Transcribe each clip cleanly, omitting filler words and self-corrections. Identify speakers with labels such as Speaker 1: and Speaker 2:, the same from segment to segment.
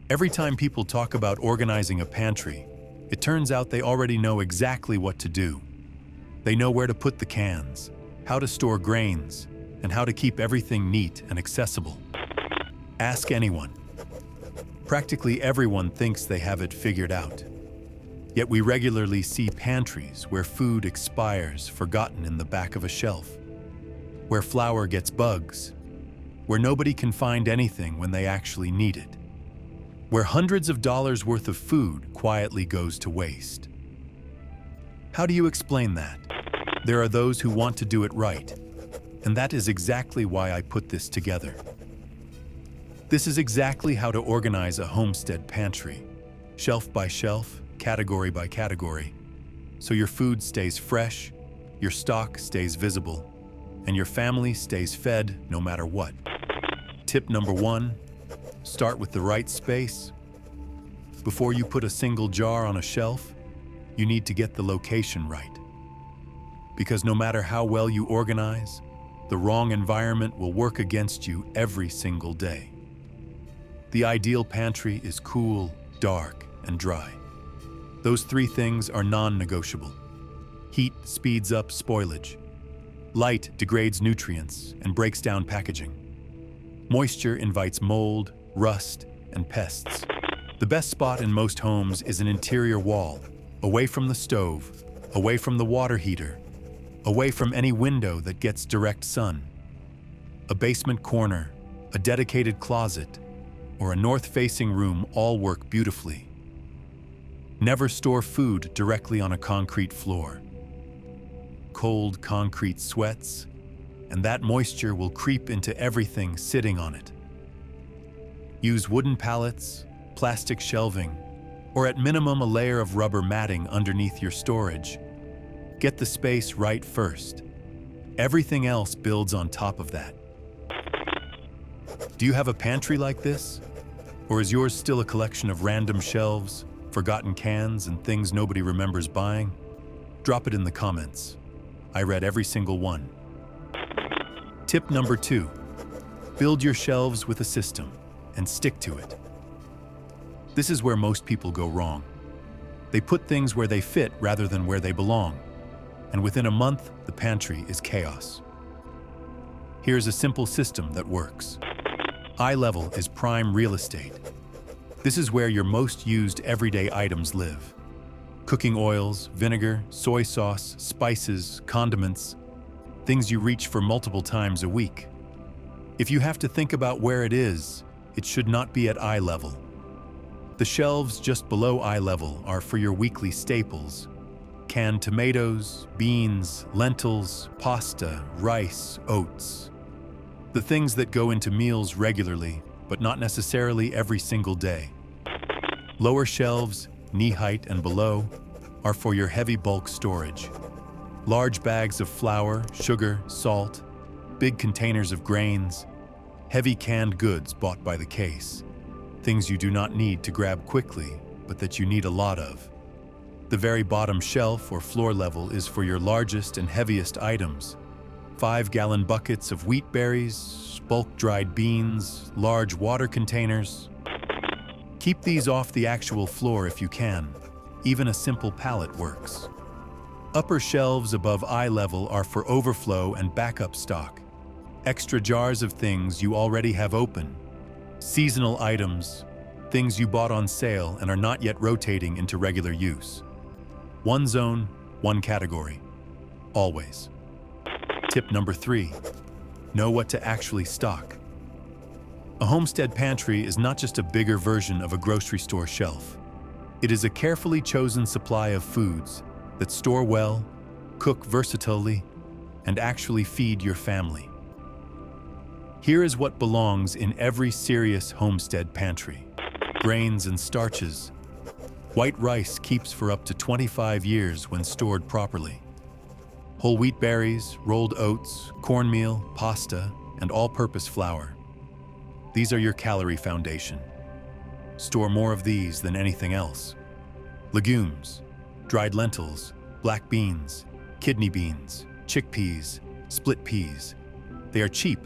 Speaker 1: Every time people talk about organizing a pantry, it turns out they already know exactly what to do. They know where to put the cans, how to store grains, and how to keep everything neat and accessible. Ask anyone. Practically everyone thinks they have it figured out. Yet we regularly see pantries where food expires forgotten in the back of a shelf, where flour gets bugs, where nobody can find anything when they actually need it, where hundreds of dollars worth of food quietly goes to waste. How do you explain that? There are those who want to do it right, and that is exactly why I put this together. This is exactly how to organize a homestead pantry, shelf by shelf, category by category, so your food stays fresh, your stock stays visible, and your family stays fed no matter what. Tip number 1, start with the right space. Before you put a single jar on a shelf, you need to get the location right. Because no matter how well you organize, the wrong environment will work against you every single day. The ideal pantry is cool, dark, and dry. Those 3 things are non-negotiable. Heat speeds up spoilage. Light degrades nutrients and breaks down packaging. Moisture invites mold, rust, and pests. The best spot in most homes is an interior wall, away from the stove, away from the water heater, away from any window that gets direct sun. A basement corner, a dedicated closet, or a north-facing room all work beautifully. Never store food directly on a concrete floor. Cold concrete sweats, and that moisture will creep into everything sitting on it. Use wooden pallets, plastic shelving, or at minimum a layer of rubber matting underneath your storage. Get the space right first. Everything else builds on top of that. Do you have a pantry like this? Or is yours still a collection of random shelves, forgotten cans, and things nobody remembers buying? Drop it in the comments. I read every single one. Tip number 2, build your shelves with a system and stick to it. This is where most people go wrong. They put things where they fit rather than where they belong. And within a month, the pantry is chaos. Here's a simple system that works. Eye level is prime real estate. This is where your most used everyday items live. Cooking oils, vinegar, soy sauce, spices, condiments, things you reach for multiple times a week. If you have to think about where it is, it should not be at eye level. The shelves just below eye level are for your weekly staples. Canned tomatoes, beans, lentils, pasta, rice, oats. The things that go into meals regularly, but not necessarily every single day. Lower shelves, knee height and below, are for your heavy bulk storage. Large bags of flour, sugar, salt, big containers of grains, heavy canned goods bought by the case. Things you do not need to grab quickly, but that you need a lot of. The very bottom shelf or floor level is for your largest and heaviest items. 5-gallon buckets of wheat berries, bulk dried beans, large water containers. Keep these off the actual floor if you can. Even a simple pallet works. Upper shelves above eye level are for overflow and backup stock. Extra jars of things you already have open. Seasonal items, things you bought on sale and are not yet rotating into regular use. One zone, one category. Always. Tip number 3, know what to actually stock. A homestead pantry is not just a bigger version of a grocery store shelf. It is a carefully chosen supply of foods that store well, cook versatilely, and actually feed your family. Here is what belongs in every serious homestead pantry. Grains and starches. White rice keeps for up to 25 years when stored properly. Whole wheat berries, rolled oats, cornmeal, pasta, and all-purpose flour. These are your calorie foundation. Store more of these than anything else. Legumes, dried lentils, black beans, kidney beans, chickpeas, split peas. They are cheap,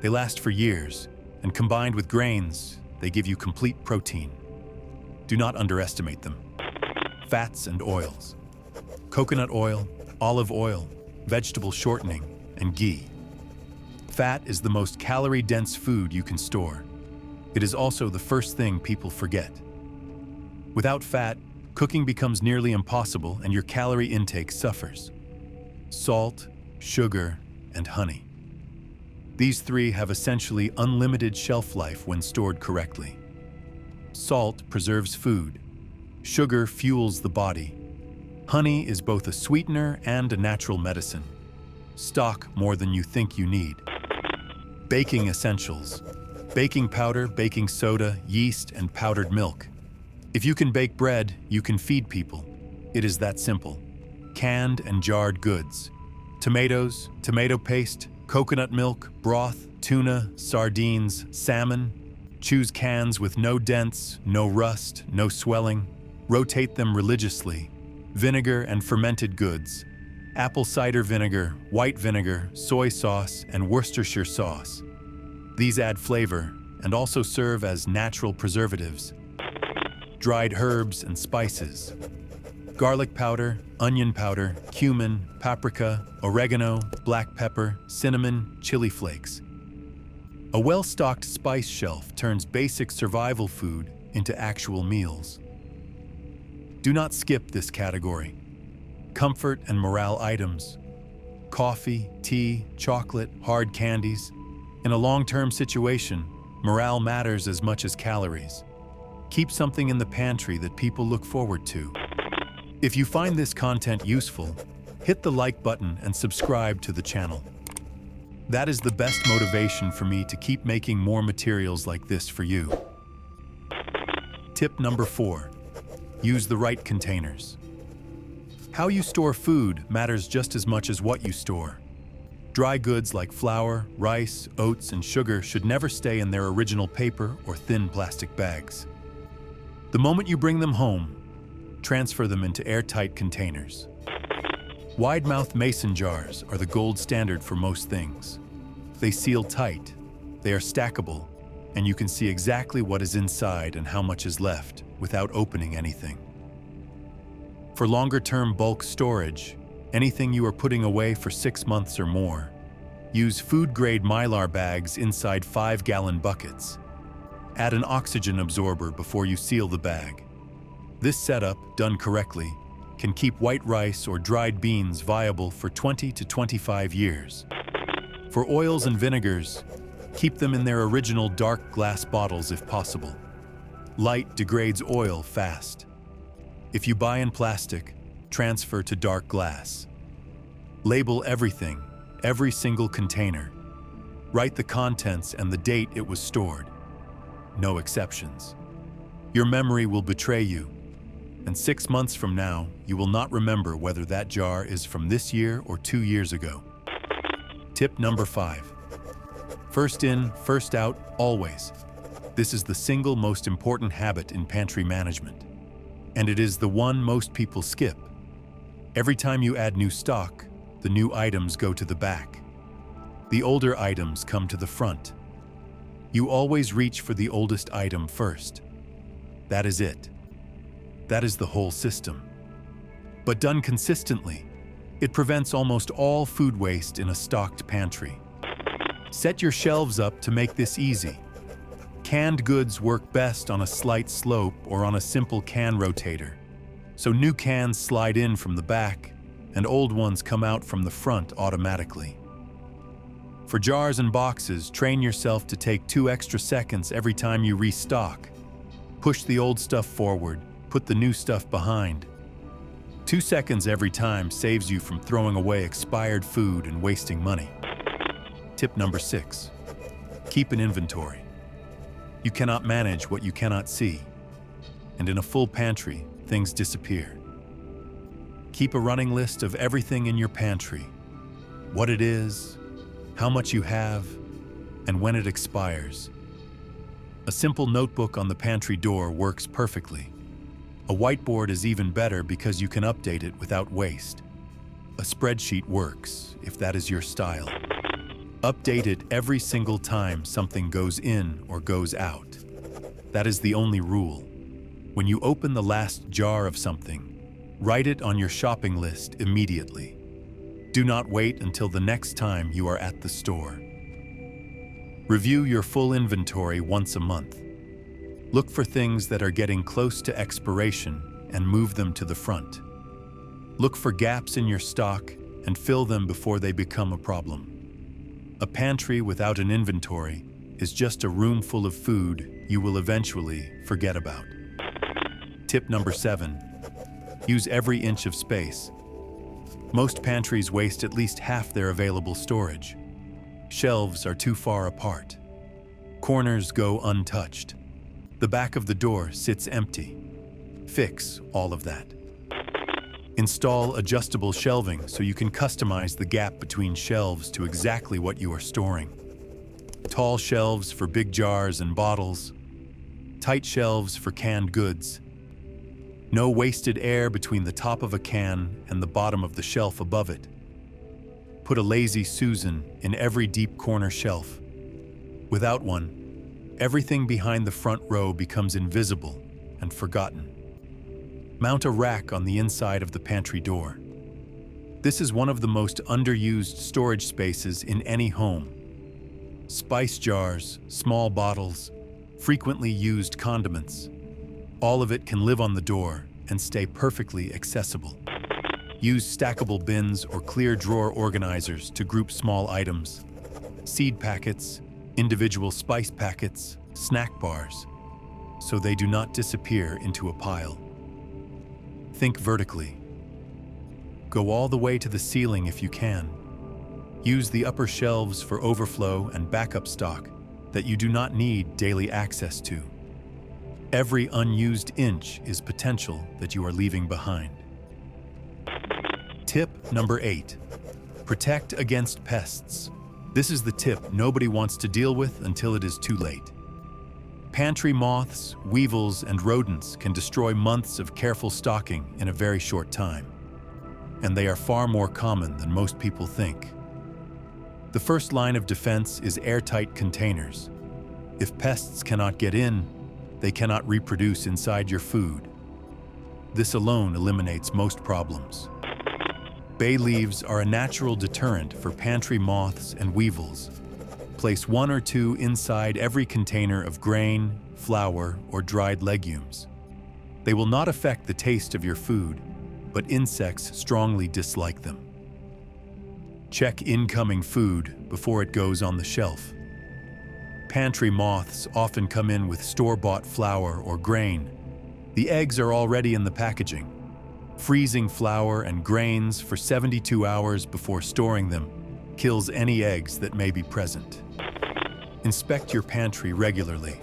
Speaker 1: they last for years, and combined with grains, they give you complete protein. Do not underestimate them. Fats and oils. Coconut oil, olive oil, vegetable shortening, and ghee. Fat is the most calorie-dense food you can store. It is also the first thing people forget. Without fat, cooking becomes nearly impossible and your calorie intake suffers. Salt, sugar, and honey. These three have essentially unlimited shelf life when stored correctly. Salt preserves food. Sugar fuels the body. Honey is both a sweetener and a natural medicine. Stock more than you think you need. Baking essentials. Baking powder, baking soda, yeast, and powdered milk. If you can bake bread, you can feed people. It is that simple. Canned and jarred goods. Tomatoes, tomato paste, coconut milk, broth, tuna, sardines, salmon. Choose cans with no dents, no rust, no swelling. Rotate them religiously. Vinegar and fermented goods. Apple cider vinegar, white vinegar, soy sauce, and Worcestershire sauce. These add flavor and also serve as natural preservatives. Dried herbs and spices. Garlic powder, onion powder, cumin, paprika, oregano, black pepper, cinnamon, chili flakes. A well-stocked spice shelf turns basic survival food into actual meals. Do not skip this category. Comfort and morale items. Coffee, tea, chocolate, hard candies. In a long-term situation, morale matters as much as calories. Keep something in the pantry that people look forward to. If you find this content useful, hit the like button and subscribe to the channel. That is the best motivation for me to keep making more materials like this for you. Tip number 4. Use the right containers. How you store food matters just as much as what you store. Dry goods like flour, rice, oats, and sugar should never stay in their original paper or thin plastic bags. The moment you bring them home, transfer them into airtight containers. Wide-mouth mason jars are the gold standard for most things. They seal tight, they are stackable, and you can see exactly what is inside and how much is left without opening anything. For longer-term bulk storage, anything you are putting away for 6 months or more, use food-grade Mylar bags inside 5-gallon buckets. Add an oxygen absorber before you seal the bag. This setup, done correctly, can keep white rice or dried beans viable for 20 to 25 years. For oils and vinegars, keep them in their original dark glass bottles if possible. Light degrades oil fast. If you buy in plastic, transfer to dark glass. Label everything, every single container. Write the contents and the date it was stored. No exceptions. Your memory will betray you, and 6 months from now, you will not remember whether that jar is from this year or 2 years ago. Tip number 5. First in, first out, always. This is the single most important habit in pantry management, and it is the one most people skip. Every time you add new stock, the new items go to the back. The older items come to the front. You always reach for the oldest item first. That is it. That is the whole system. But done consistently, it prevents almost all food waste in a stocked pantry. Set your shelves up to make this easy. Canned goods work best on a slight slope or on a simple can rotator, so new cans slide in from the back and old ones come out from the front automatically. For jars and boxes, train yourself to take 2 extra seconds every time you restock. Push the old stuff forward, put the new stuff behind. 2 seconds every time saves you from throwing away expired food and wasting money. Tip number 6. Keep an inventory. You cannot manage what you cannot see, and in a full pantry, things disappear. Keep a running list of everything in your pantry, what it is, how much you have, and when it expires. A simple notebook on the pantry door works perfectly. A whiteboard is even better because you can update it without waste. A spreadsheet works, if that is your style. Update it every single time something goes in or goes out. That is the only rule. When you open the last jar of something, write it on your shopping list immediately. Do not wait until the next time you are at the store. Review your full inventory once a month. Look for things that are getting close to expiration and move them to the front. Look for gaps in your stock and fill them before they become a problem. A pantry without an inventory is just a room full of food you will eventually forget about. Tip number 7. Use every inch of space. Most pantries waste at least half their available storage. Shelves are too far apart. Corners go untouched. The back of the door sits empty. Fix all of that. Install adjustable shelving so you can customize the gap between shelves to exactly what you are storing. Tall shelves for big jars and bottles. Tight shelves for canned goods. No wasted air between the top of a can and the bottom of the shelf above it. Put a lazy Susan in every deep corner shelf. Without one, everything behind the front row becomes invisible and forgotten. Mount a rack on the inside of the pantry door. This is one of the most underused storage spaces in any home. Spice jars, small bottles, frequently used condiments. All of it can live on the door and stay perfectly accessible. Use stackable bins or clear drawer organizers to group small items. Seed packets, individual spice packets, snack bars, so they do not disappear into a pile. Think vertically. Go all the way to the ceiling if you can. Use the upper shelves for overflow and backup stock that you do not need daily access to. Every unused inch is potential that you are leaving behind. Tip number 8. Protect against pests. This is the tip nobody wants to deal with until it is too late. Pantry moths, weevils, and rodents can destroy months of careful stocking in a very short time. And they are far more common than most people think. The first line of defense is airtight containers. If pests cannot get in, they cannot reproduce inside your food. This alone eliminates most problems. Bay leaves are a natural deterrent for pantry moths and weevils. Place 1 or 2 inside every container of grain, flour, or dried legumes. They will not affect the taste of your food, but insects strongly dislike them. Check incoming food before it goes on the shelf. Pantry moths often come in with store-bought flour or grain. The eggs are already in the packaging. Freezing flour and grains for 72 hours before storing them kills any eggs that may be present. Inspect your pantry regularly.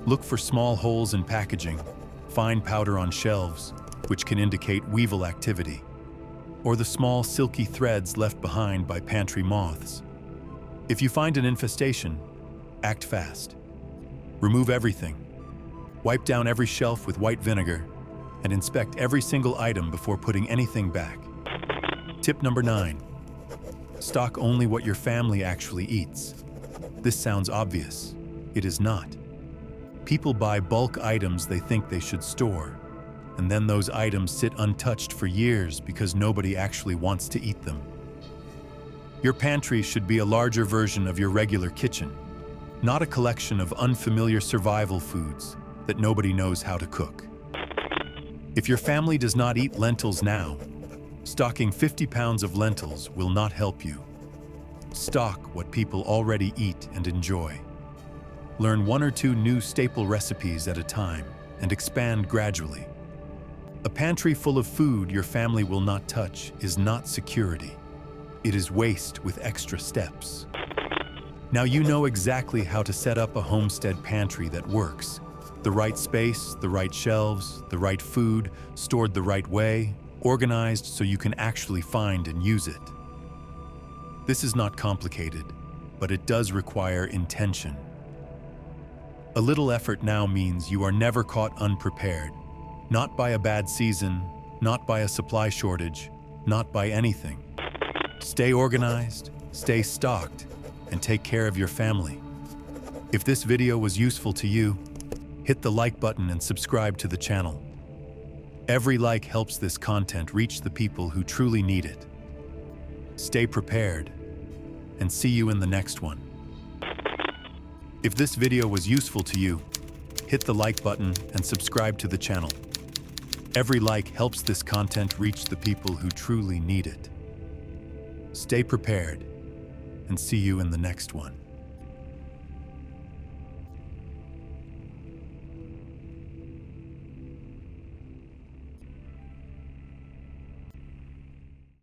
Speaker 1: Look for small holes in packaging, fine powder on shelves, which can indicate weevil activity, or the small silky threads left behind by pantry moths. If you find an infestation, act fast. Remove everything. Wipe down every shelf with white vinegar and inspect every single item before putting anything back. Tip number 9. Stock only what your family actually eats. This sounds obvious. It is not. People buy bulk items they think they should store, and then those items sit untouched for years because nobody actually wants to eat them. Your pantry should be a larger version of your regular kitchen, not a collection of unfamiliar survival foods that nobody knows how to cook. If your family does not eat lentils now, stocking 50 pounds of lentils will not help you. Stock what people already eat and enjoy. Learn 1 or 2 new staple recipes at a time and expand gradually. A pantry full of food your family will not touch is not security. It is waste with extra steps. Now you know exactly how to set up a Homestead pantry that works. The right space, the right shelves, the right food, stored the right way, organized so you can actually find and use it. This is not complicated, but it does require intention. A little effort now means you are never caught unprepared, not by a bad season, not by a supply shortage, not by anything. Stay organized, stay stocked, and take care of your family. If this video was useful to you, Hit the like button and subscribe to the channel. Every like helps this content reach the people who truly need it. Stay prepared, and see you in the next one. If this video was useful to you, hit the like button and subscribe to the channel. Every like helps this content reach the people who truly need it. Stay prepared, and see you in the next one.